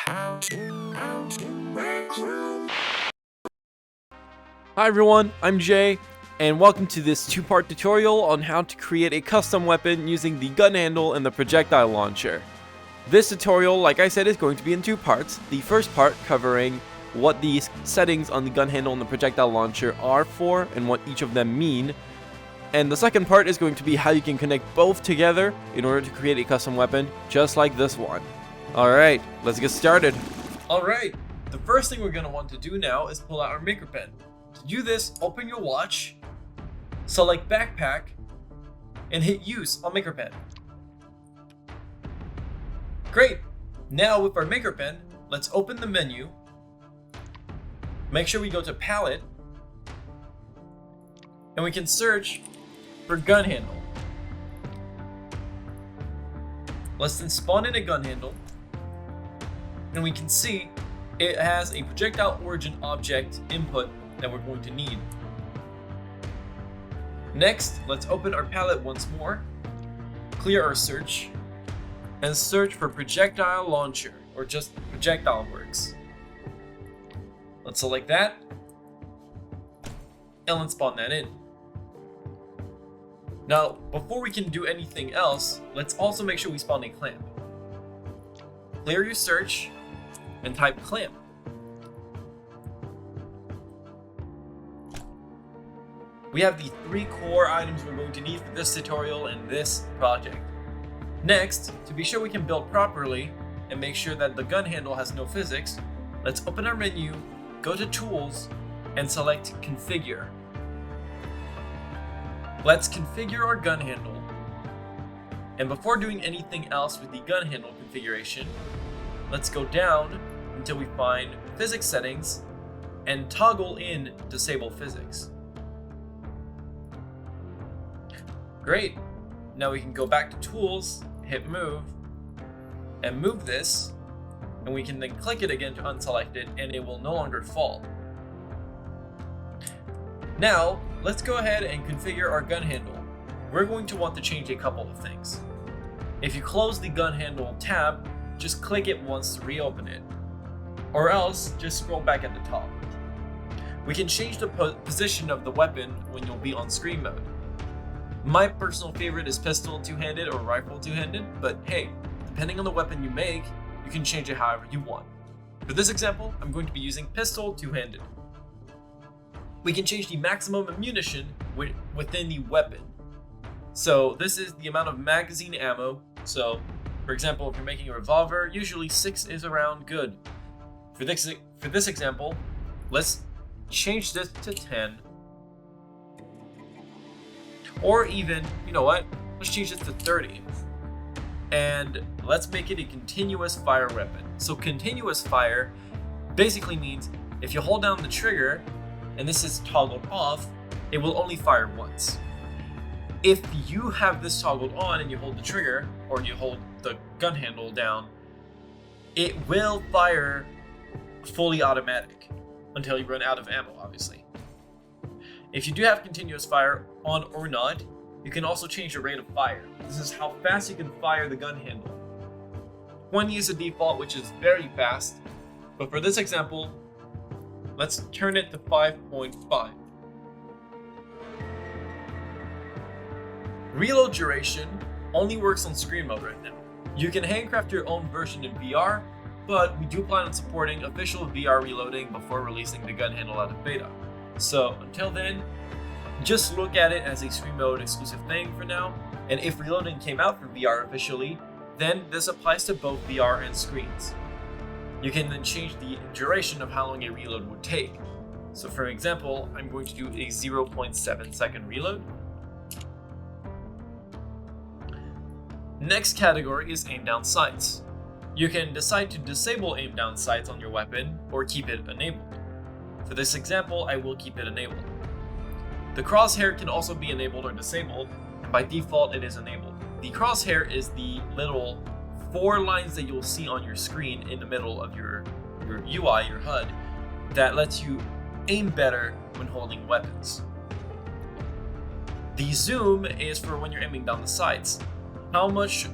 Hi everyone, I'm Jay, and welcome to this two-part tutorial on how to create a custom weapon using the gun handle and the projectile launcher. This tutorial, like I said, is going to be in two parts. The first part covering what the settings on the gun handle and the projectile launcher are for and what each of them mean. And the second part is going to be how you can connect both together in order to create a custom weapon just like this one. Alright, let's get started. Alright, the first thing we're going to want to do now is pull out our makerpen. To do this, open your watch, select backpack, and hit use on makerpen. Great! Now with our makerpen, let's open the menu. Make sure we go to palette, and we can search for gun handle. Let's then spawn in a gun handle, and we can see it has a projectile origin object input that we're going to need. Next, let's open our palette once more, clear our search, and search for projectile launcher, or just projectile works. Let's select that, and let's spawn that in. Now, before we can do anything else, let's also make sure we spawn a clamp. Clear your search, and type clamp. We have the three core items we're going to need for this tutorial and this project. Next, to be sure we can build properly and make sure that the gun handle has no physics, let's open our menu, go to Tools, and select Configure. Let's configure our gun handle. And before doing anything else with the gun handle configuration, let's go down until we find Physics Settings and toggle in Disable Physics. Great! Now we can go back to Tools, hit Move, and move this, and we can then click it again to unselect it, and it will no longer fall. Now, let's go ahead and configure our gun handle. We're going to want to change a couple of things. If you close the gun handle tab, just click it once to reopen it, or else just scroll back at the top. We can change the position of the weapon when you'll be on screen mode. My personal favorite is pistol two-handed or rifle two-handed, but hey, depending on the weapon you make, you can change it however you want. For this example, I'm going to be using pistol two-handed. We can change the maximum ammunition within the weapon. So this is the amount of magazine ammo. So for example, if you're making a revolver, usually 6 is around good. For this example, let's change this to 10. Or even, you know what, let's change this to 30. And let's make it a continuous fire weapon. So continuous fire basically means if you hold down the trigger and this is toggled off, it will only fire once. If you have this toggled on and you hold the trigger, or you hold the gun handle down, it will fire fully automatic until you run out of ammo, obviously. If you do have continuous fire on or not, you can also change the rate of fire. This is how fast you can fire the gun handle. 20 is the default, which is very fast, but for this example, let's turn it to 5.5. Reload duration only works on screen mode right now. You can handcraft your own version in VR, but we do plan on supporting official VR reloading before releasing the gun handle out of beta. So until then, just look at it as a screen mode exclusive thing for now, and if reloading came out for VR officially, then this applies to both VR and screens. You can then change the duration of how long a reload would take. So for example, I'm going to do a 0.7 second reload. Next category is aim down sights. You can decide to disable aim down sights on your weapon or keep it enabled. For this example, I will keep it enabled. The crosshair can also be enabled or disabled, and by default it is enabled. The crosshair is the little 4 lines that you'll see on your screen in the middle of your UI, your HUD, that lets you aim better when holding weapons. The zoom is for when you're aiming down the sights. How much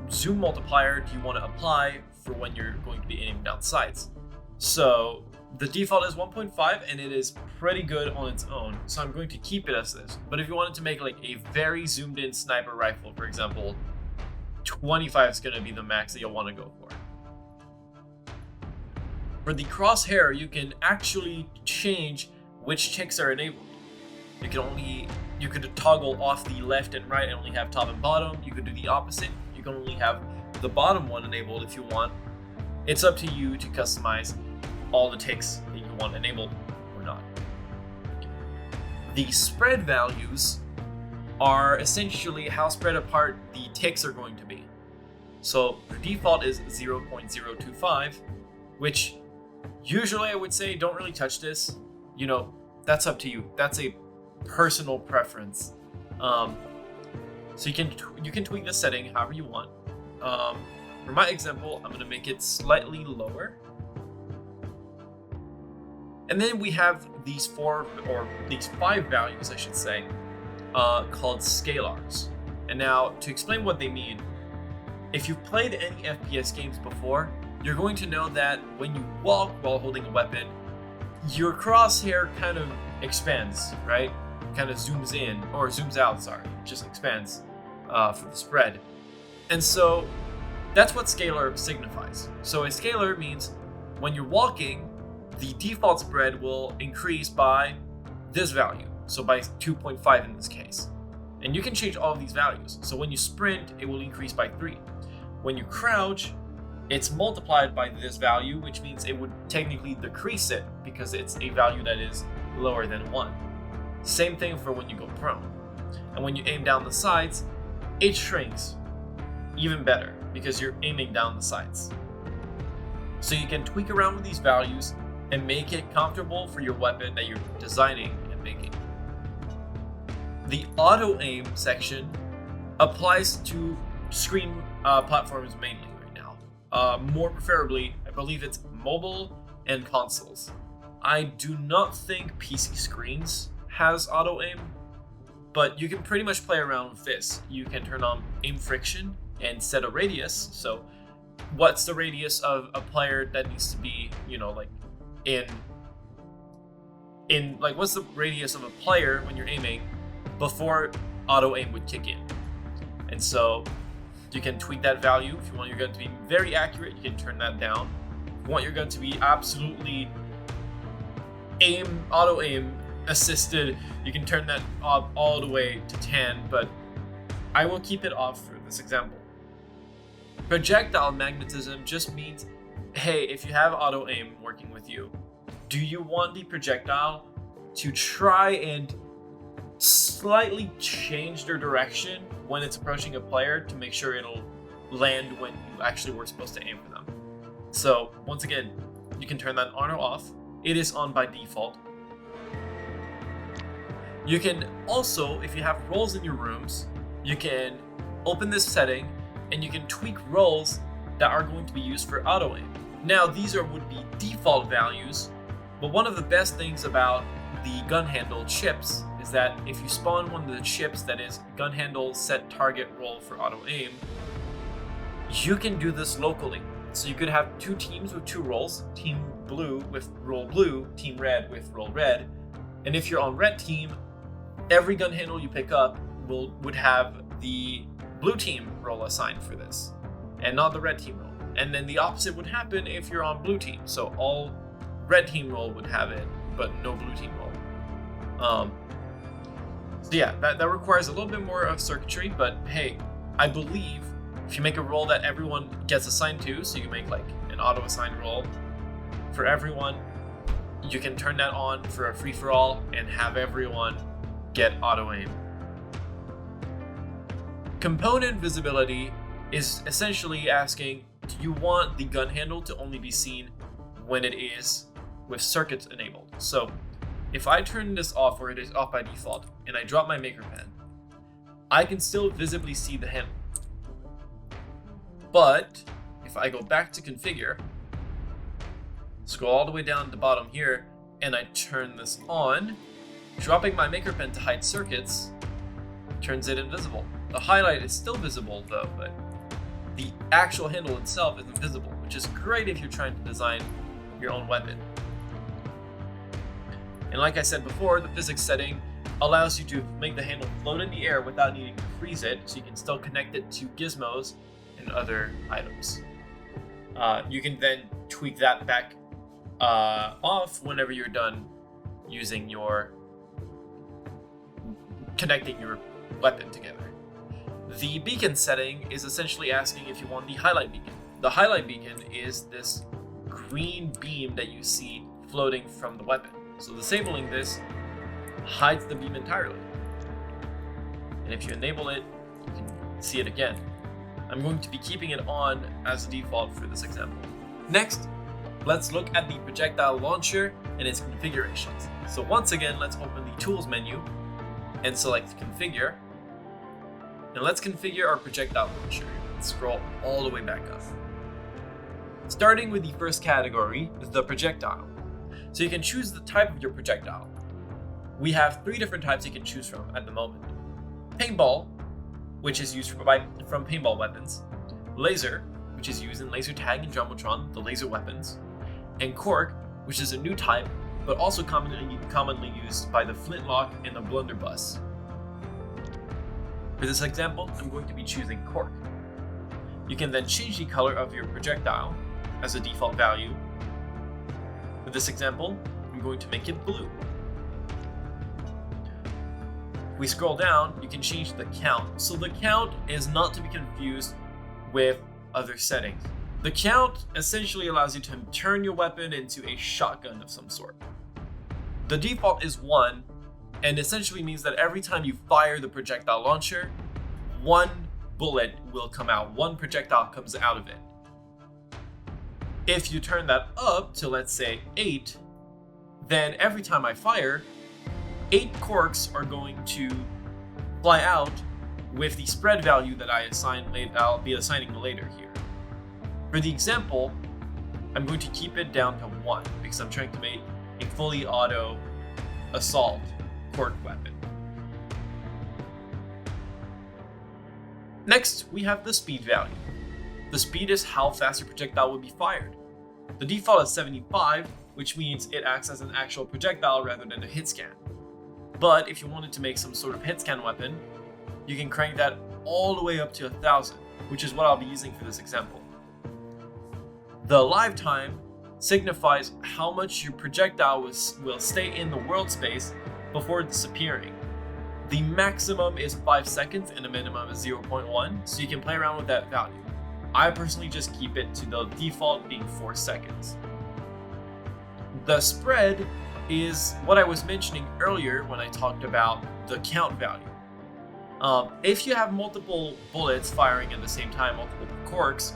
zoom multiplier do you want to apply for when you're going to be aiming down sights. So the default is 1.5 and it is pretty good on its own. So I'm going to keep it as this. But if you wanted to make like a very zoomed in sniper rifle, for example, 25 is going to be the max that you'll want to go for. For the crosshair, you can actually change which ticks are enabled. You could toggle off the left and right and only have top and bottom. You could do the opposite. You can only have the bottom one enabled if you want. It's up to you to customize all the ticks that you want enabled or not. The spread values are essentially how spread apart the ticks are going to be. So the default is 0.025, which usually I would say don't really touch this. You know, that's up to you. That's a personal preference. So you can tweak the setting however you want. For my example, I'm going to make it slightly lower. And then we have these five values, I should say, called scalars. And now to explain what they mean, if you've played any FPS games before, you're going to know that when you walk while holding a weapon, your crosshair kind of expands, right? Kind of zooms in, or zooms out, sorry, just expands for the spread. And so that's what scalar signifies. So a scalar means when you're walking, the default spread will increase by this value, so by 2.5 in this case. And you can change all of these values. So when you sprint, it will increase by 3. When you crouch, it's multiplied by this value, which means it would technically decrease it because it's a value that is lower than 1. Same thing for when you go prone. And when you aim down the sides, it shrinks even better because you're aiming down the sides. So you can tweak around with these values and make it comfortable for your weapon that you're designing and making. The auto aim section applies to screen platforms mainly right now. More preferably, I believe it's mobile and consoles. I do not think PC screens has auto aim, but you can pretty much play around with this. You can turn on aim friction and set a radius. So what's the radius of a player that needs to be, you know, like in like what's the radius of a player when you're aiming before auto aim would kick in? And so you can tweak that value. If you want your gun to be very accurate, you can turn that down. If you want your gun to be absolutely auto aim assisted, you can turn that up all the way to 10, but I will keep it off for this example. Projectile magnetism just means, hey, if you have auto aim working with you, do you want the projectile to try and slightly change their direction when it's approaching a player to make sure it'll land when you actually were supposed to aim for them? So once again, you can turn that on or off. It is on by default. You can also, if you have roles in your rooms, you can open this setting and you can tweak roles that are going to be used for auto aim. Now these would be default values, but one of the best things about the gun handle chips is that if you spawn one of the chips that is gun handle set target role for auto aim, you can do this locally. So you could have two teams with two roles, team blue with role blue, team red with role red. And if you're on red team, every gun handle you pick up would have the blue team role assigned for this, and not the red team role. And then the opposite would happen if you're on blue team. So all red team role would have it, but no blue team role. So yeah, that requires a little bit more of circuitry, but hey, I believe if you make a role that everyone gets assigned to, so you can make like an auto-assigned role for everyone, you can turn that on for a free-for-all and have everyone get auto-aim. Component visibility is essentially asking, do you want the gun handle to only be seen when it is with circuits enabled? So if I turn this off, or it is off by default, and I drop my makerpen, I can still visibly see the handle. But if I go back to configure, scroll all the way down to the bottom here, and I turn this on, dropping my makerpen to hide circuits turns it invisible. The highlight is still visible though, but the actual handle itself isn't visible, which is great if you're trying to design your own weapon. And like I said before, the physics setting allows you to make the handle float in the air without needing to freeze it, so you can still connect it to gizmos and other items. You can then tweak that back off whenever you're done using connecting your weapon together. The beacon setting is essentially asking if you want the highlight beacon. The highlight beacon is this green beam that you see floating from the weapon. So disabling this hides the beam entirely. And if you enable it, you can see it again. I'm going to be keeping it on as a default for this example. Next, let's look at the projectile launcher and its configurations. So once again, let's open the tools menu and select configure. And let's configure our projectile launcher. Let's scroll all the way back up. Starting with the first category, the projectile. So you can choose the type of your projectile. We have 3 different types you can choose from at the moment. Paintball, which is used from paintball weapons. Laser, which is used in laser tag and jumbotron, the laser weapons. And cork, which is a new type, but also commonly used by the flintlock and the blunderbuss. For this example, I'm going to be choosing cork. You can then change the color of your projectile as a default value. For this example, I'm going to make it blue. If we scroll down, you can change the count. So the count is not to be confused with other settings. The count essentially allows you to turn your weapon into a shotgun of some sort. The default is 1, and essentially means that every time you fire the projectile launcher, 1 bullet will come out, 1 projectile comes out of it. If you turn that up to, let's say, 8, then every time I fire, 8 corks are going to fly out with the spread value that I'll be assigning later here. For the example, I'm going to keep it down to 1 because I'm trying to make a fully auto assault cork weapon. Next, we have the speed value. The speed is how fast your projectile will be fired. The default is 75, which means it acts as an actual projectile rather than a hit scan. But if you wanted to make some sort of hit scan weapon, you can crank that all the way up to 1000, which is what I'll be using for this example. The live time signifies how much your projectile will stay in the world space before disappearing. The maximum is 5 seconds and the minimum is 0.1, so you can play around with that value. I personally just keep it to the default being 4 seconds. The spread is what I was mentioning earlier when I talked about the count value. If you have multiple bullets firing at the same time, multiple corks,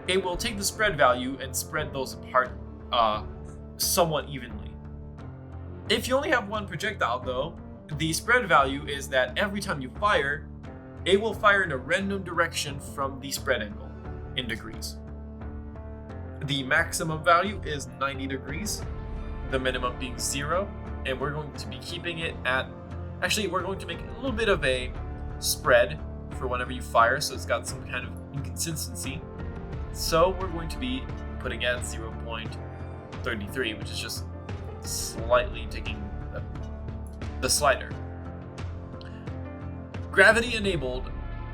it will take the spread value and spread those apart somewhat evenly. If you only have 1 projectile though, the spread value is that every time you fire, it will fire in a random direction from the spread angle in degrees. The maximum value is 90 degrees, the minimum being 0, and we're going to be keeping it at, actually we're going to make a little bit of a spread for whenever you fire, so it's got some kind of inconsistency. So we're going to be putting it at 0.33, which is just slightly taking the slider. Gravity enabled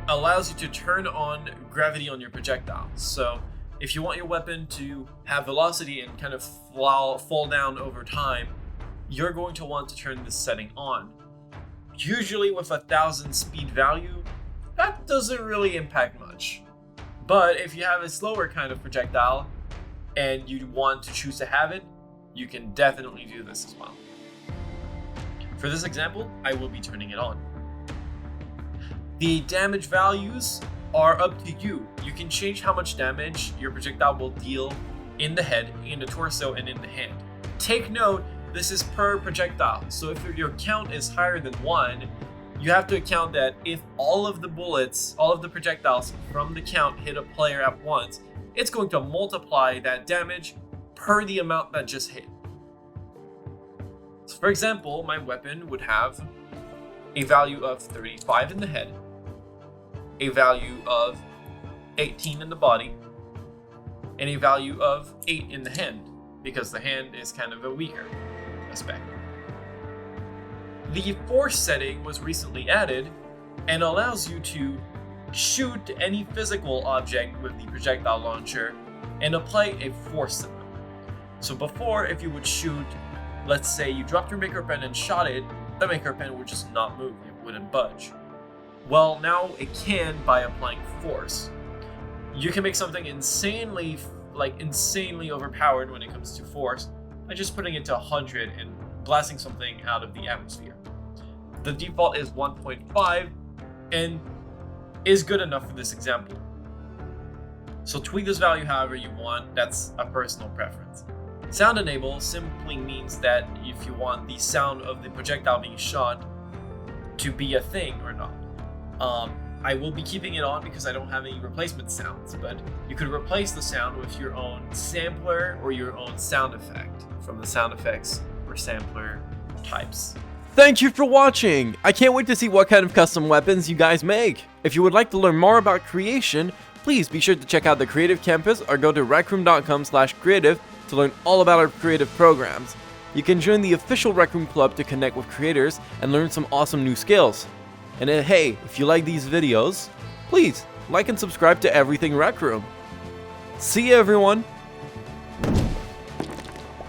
allows you to turn on gravity on your projectile. So if you want your weapon to have velocity and kind of fall down over time, you're going to want to turn this setting on. Usually with 1000 speed value, that doesn't really impact much. But if you have a slower kind of projectile and you want to choose to have it, you can definitely do this as well. For this example, I will be turning it on. The damage values are up to you. You can change how much damage your projectile will deal in the head, in the torso, and in the hand. Take note, this is per projectile. So if your count is higher than 1, you have to account that if all of the bullets, all of the projectiles from the count hit a player at once, it's going to multiply that damage per the amount that just hit. So for example, my weapon would have a value of 35 in the head, a value of 18 in the body, and a value of 8 in the hand, because the hand is kind of a weaker aspect. The force setting was recently added and allows you to shoot any physical object with the projectile launcher and apply a force to them. So before, if you would shoot, let's say you dropped your makerpen and shot it, the makerpen would just not move, it wouldn't budge. Well, now it can by applying force. You can make something insanely overpowered when it comes to force by just putting it to 100 and blasting something out of the atmosphere. The default is 1.5 and is good enough for this example. So tweak this value however you want, that's a personal preference. Sound enable simply means that if you want the sound of the projectile being shot to be a thing or not. I will be keeping it on because I don't have any replacement sounds, but you could replace the sound with your own sampler or your own sound effect from the sound effects or sampler types. Thank you for watching! I can't wait to see what kind of custom weapons you guys make. If you would like to learn more about creation, please be sure to check out the Creative Campus or go to recroom.com/creative to learn all about our creative programs. You can join the official Rec Room Club to connect with creators and learn some awesome new skills. And hey, if you like these videos, please like and subscribe to Everything Rec Room. See you, everyone!